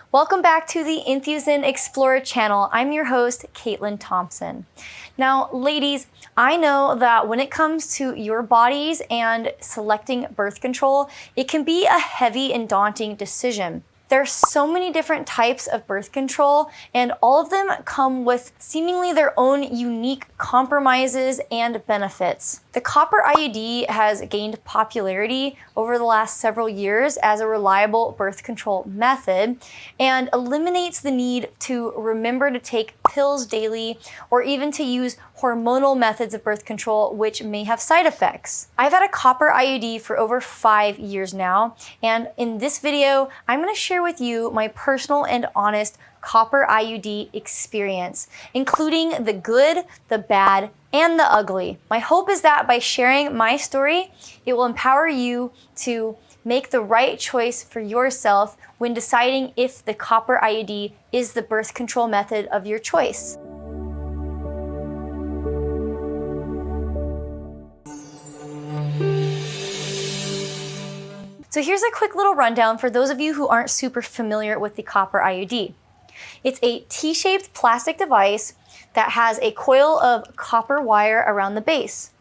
Welcome back to the TransZen Explorer channel. I'm your host, Caitlin Thompson. Now, ladies, I know that when it comes to your bodies and selecting birth control, it can be a heavy and daunting decision. There are so many different types of birth control, and all of them come with seemingly their own unique compromises and benefits. The copper IUD has gained popularity over the last several years as a reliable birth control method and eliminates the need to remember to take pills daily or even to use hormonal methods of birth control, which may have side effects. I've had a copper IUD for over 5 years now, and in this video, I'm going to share with you my personal and honest copper IUD experience, including the good, the bad, and the ugly. My hope is that by sharing my story, it will empower you to make the right choice for yourself when deciding if the copper IUD is the birth control method of your choice. So here's a quick little rundown for those of you who aren't super familiar with the copper IUD. It's a T-shaped plastic device that has a coil of copper wire around the base.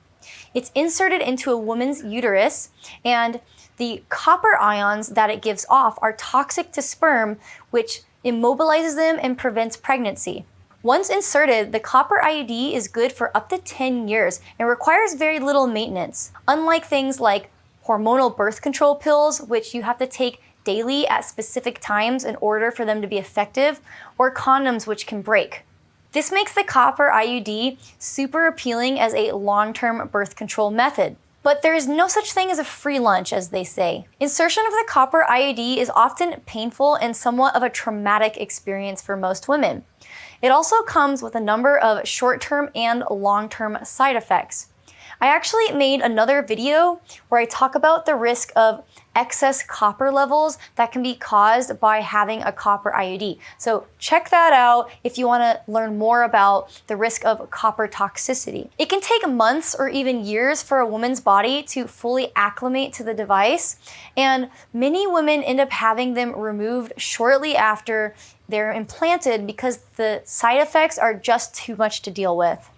It's inserted into a woman's uterus, and the copper ions that it gives off are toxic to sperm, which immobilizes them and prevents pregnancy. Once inserted, the copper IUD is good for up to 10 years and requires very little maintenance, unlike things like hormonal birth control pills, which you have to take daily at specific times in order for them to be effective, or condoms which can break. This makes the copper IUD super appealing as a long-term birth control method. But there is no such thing as a free lunch, as they say. Insertion of the copper IUD is often painful and somewhat of a traumatic experience for most women. It also comes with a number of short-term and long-term side effects. I actually made another video where I talk about the risk of excess copper levels that can be caused by having a copper IUD. So check that out if you want to learn more about the risk of copper toxicity. It can take months or even years for a woman's body to fully acclimate to the device, and many women end up having them removed shortly after they're implanted because the side effects are just too much to deal with.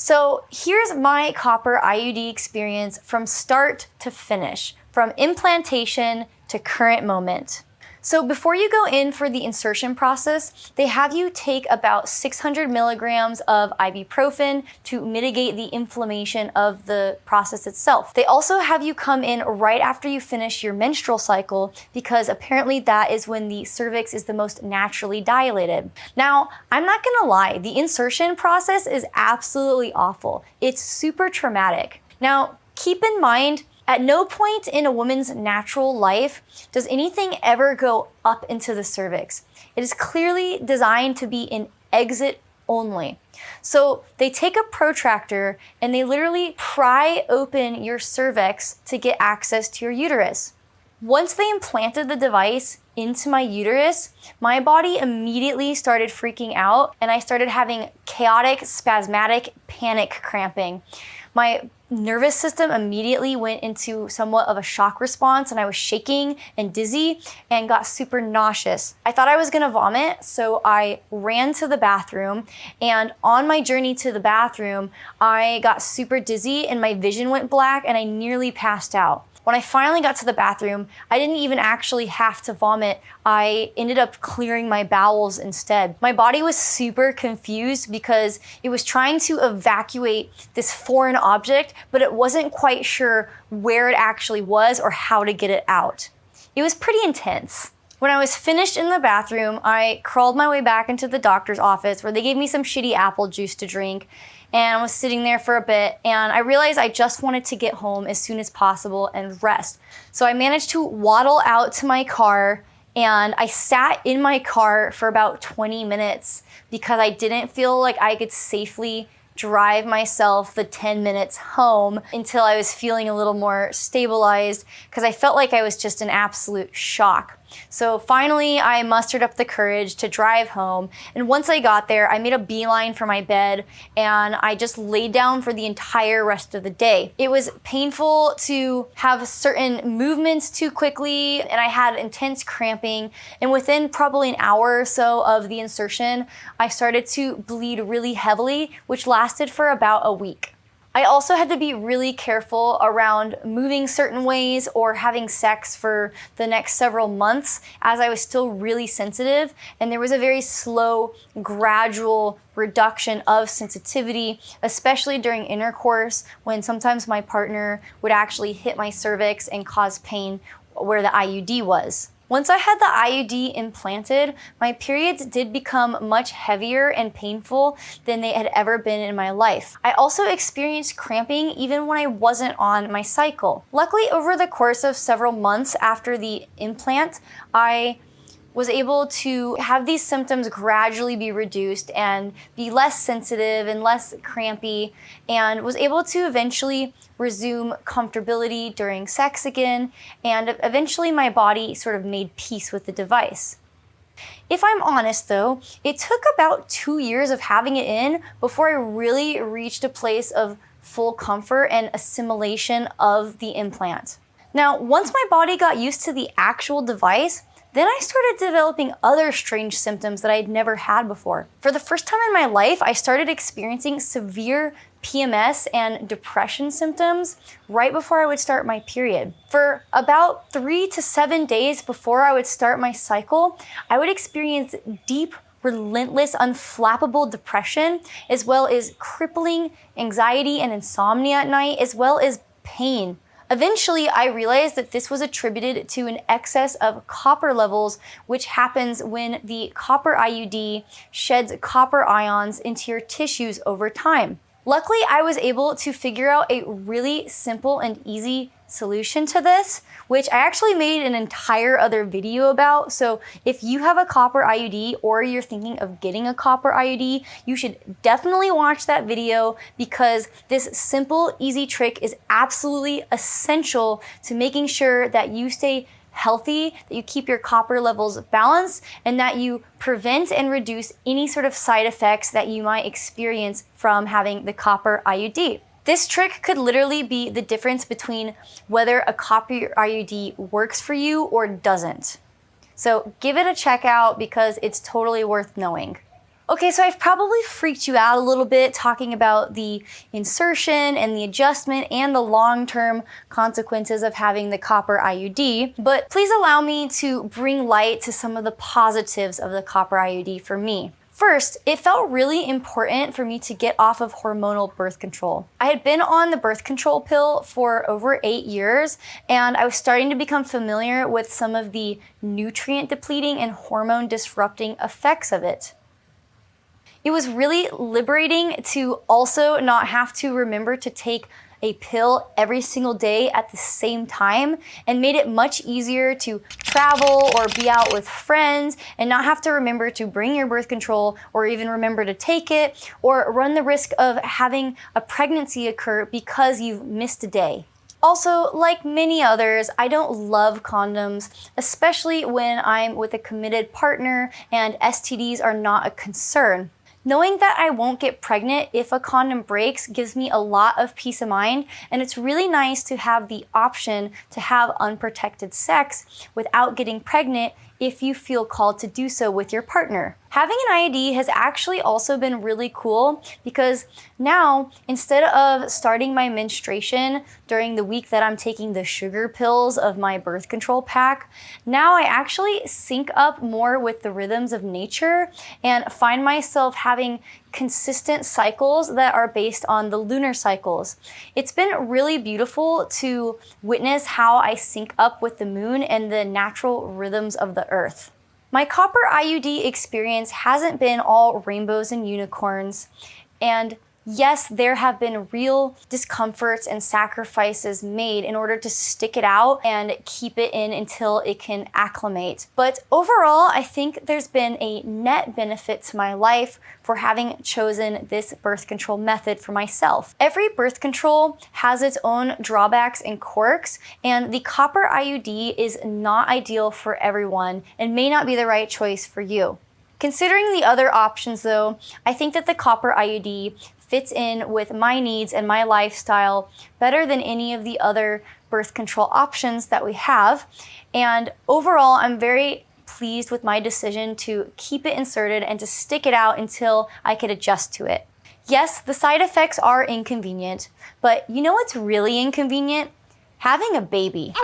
So here's my copper IUD experience from start to finish, from implantation to current moment. So before you go in for the insertion process, they have you take about 600 milligrams of ibuprofen to mitigate the inflammation of the process itself. They also have you come in right after you finish your menstrual cycle because apparently that is when the cervix is the most naturally dilated. Now, I'm not gonna lie, the insertion process is absolutely awful. It's super traumatic. Now, keep in mind, at no point in a woman's natural life does anything ever go up into the cervix. It is clearly designed to be an exit only. So they take a protractor and they literally pry open your cervix to get access to your uterus. Once they implanted the device into my uterus, my body immediately started freaking out and I started having chaotic, spasmodic panic cramping. My nervous system immediately went into somewhat of a shock response and I was shaking and dizzy and got super nauseous. I thought I was gonna vomit, so I ran to the bathroom, and on my journey to the bathroom, I got super dizzy and my vision went black and I nearly passed out. When I finally got to the bathroom, I didn't even actually have to vomit. I ended up clearing my bowels instead. My body was super confused because it was trying to evacuate this foreign object, but it wasn't quite sure where it actually was or how to get it out. It was pretty intense. When I was finished in the bathroom, I crawled my way back into the doctor's office where they gave me some shitty apple juice to drink, and I was sitting there for a bit, and I realized I just wanted to get home as soon as possible and rest. So I managed to waddle out to my car, and I sat in my car for about 20 minutes because I didn't feel like I could safely drive myself the 10 minutes home until I was feeling a little more stabilized because I felt like I was just in absolute shock. So finally, I mustered up the courage to drive home. And once I got there, I made a beeline for my bed and I just laid down for the entire rest of the day. It was painful to have certain movements too quickly, and I had intense cramping. And within probably an hour or so of the insertion, I started to bleed really heavily, which lasted for about a week. I also had to be really careful around moving certain ways or having sex for the next several months, as I was still really sensitive, and there was a very slow, gradual reduction of sensitivity, especially during intercourse, when sometimes my partner would actually hit my cervix and cause pain where the IUD was. Once I had the IUD implanted, my periods did become much heavier and painful than they had ever been in my life. I also experienced cramping even when I wasn't on my cycle. Luckily, over the course of several months after the implant, I was able to have these symptoms gradually be reduced and be less sensitive and less crampy, and was able to eventually resume comfortability during sex again, and eventually my body sort of made peace with the device. If I'm honest though, it took about 2 years of having it in before I really reached a place of full comfort and assimilation of the implant. Now, once my body got used to the actual device, then I started developing other strange symptoms that I'd never had before. For the first time in my life, I started experiencing severe PMS and depression symptoms right before I would start my period. For about 3 to 7 days before I would start my cycle, I would experience deep, relentless, unflappable depression, as well as crippling anxiety and insomnia at night, as well as pain. Eventually, I realized that this was attributed to an excess of copper levels, which happens when the copper IUD sheds copper ions into your tissues over time. Luckily, I was able to figure out a really simple and easy solution to this, which I actually made an entire other video about. So if you have a copper IUD or you're thinking of getting a copper IUD, you should definitely watch that video, because this simple, easy trick is absolutely essential to making sure that you stay healthy, that you keep your copper levels balanced, and that you prevent and reduce any sort of side effects that you might experience from having the copper IUD. This trick could literally be the difference between whether a copper IUD works for you or doesn't. So give it a check out, because it's totally worth knowing. Okay, so I've probably freaked you out a little bit talking about the insertion and the adjustment and the long-term consequences of having the copper IUD, but please allow me to bring light to some of the positives of the copper IUD for me. First, it felt really important for me to get off of hormonal birth control. I had been on the birth control pill for over 8 years, and I was starting to become familiar with some of the nutrient depleting and hormone disrupting effects of it. It was really liberating to also not have to remember to take a pill every single day at the same time, and made it much easier to travel or be out with friends and not have to remember to bring your birth control or even remember to take it, or run the risk of having a pregnancy occur because you've missed a day. Also, like many others, I don't love condoms, especially when I'm with a committed partner and STDs are not a concern. Knowing that I won't get pregnant if a condom breaks gives me a lot of peace of mind, and it's really nice to have the option to have unprotected sex without getting pregnant if you feel called to do so with your partner. Having an IUD has actually also been really cool, because now, instead of starting my menstruation during the week that I'm taking the sugar pills of my birth control pack, now I actually sync up more with the rhythms of nature and find myself having consistent cycles that are based on the lunar cycles. It's been really beautiful to witness how I sync up with the moon and the natural rhythms of the earth. My copper IUD experience hasn't been all rainbows and unicorns, and Yes, there have been real discomforts and sacrifices made in order to stick it out and keep it in until it can acclimate. But overall, I think there's been a net benefit to my life for having chosen this birth control method for myself. Every birth control has its own drawbacks and quirks, and the copper IUD is not ideal for everyone and may not be the right choice for you. Considering the other options though, I think that the copper IUD fits in with my needs and my lifestyle better than any of the other birth control options that we have. And overall, I'm very pleased with my decision to keep it inserted and to stick it out until I could adjust to it. Yes, the side effects are inconvenient, but you know what's really inconvenient? Having a baby.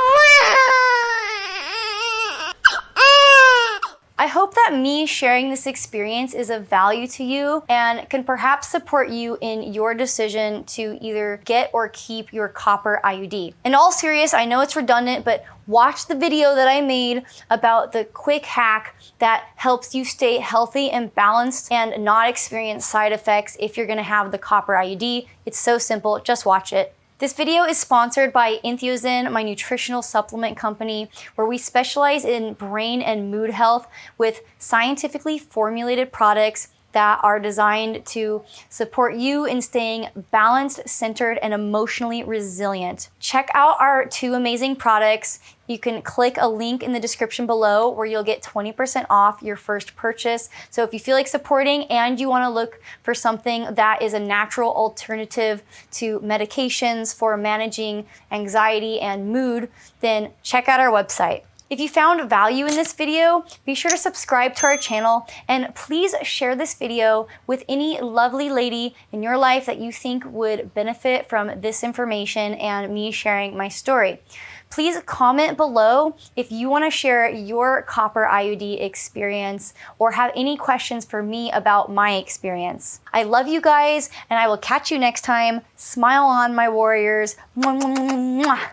I hope that me sharing this experience is of value to you and can perhaps support you in your decision to either get or keep your copper IUD. In all seriousness, I know it's redundant, but watch the video that I made about the quick hack that helps you stay healthy and balanced and not experience side effects if you're gonna have the copper IUD. It's so simple, just watch it. This video is sponsored by TransZen, my nutritional supplement company, where we specialize in brain and mood health with scientifically formulated products that are designed to support you in staying balanced, centered, and emotionally resilient. Check out our 2 amazing products. You can click a link in the description below where you'll get 20% off your first purchase. So if you feel like supporting and you wanna look for something that is a natural alternative to medications for managing anxiety and mood, then check out our website. If you found value in this video, be sure to subscribe to our channel and please share this video with any lovely lady in your life that you think would benefit from this information and me sharing my story. Please comment below if you want to share your copper IUD experience or have any questions for me about my experience. I love you guys and I will catch you next time. Smile on, my warriors. Mwah, mwah, mwah, mwah.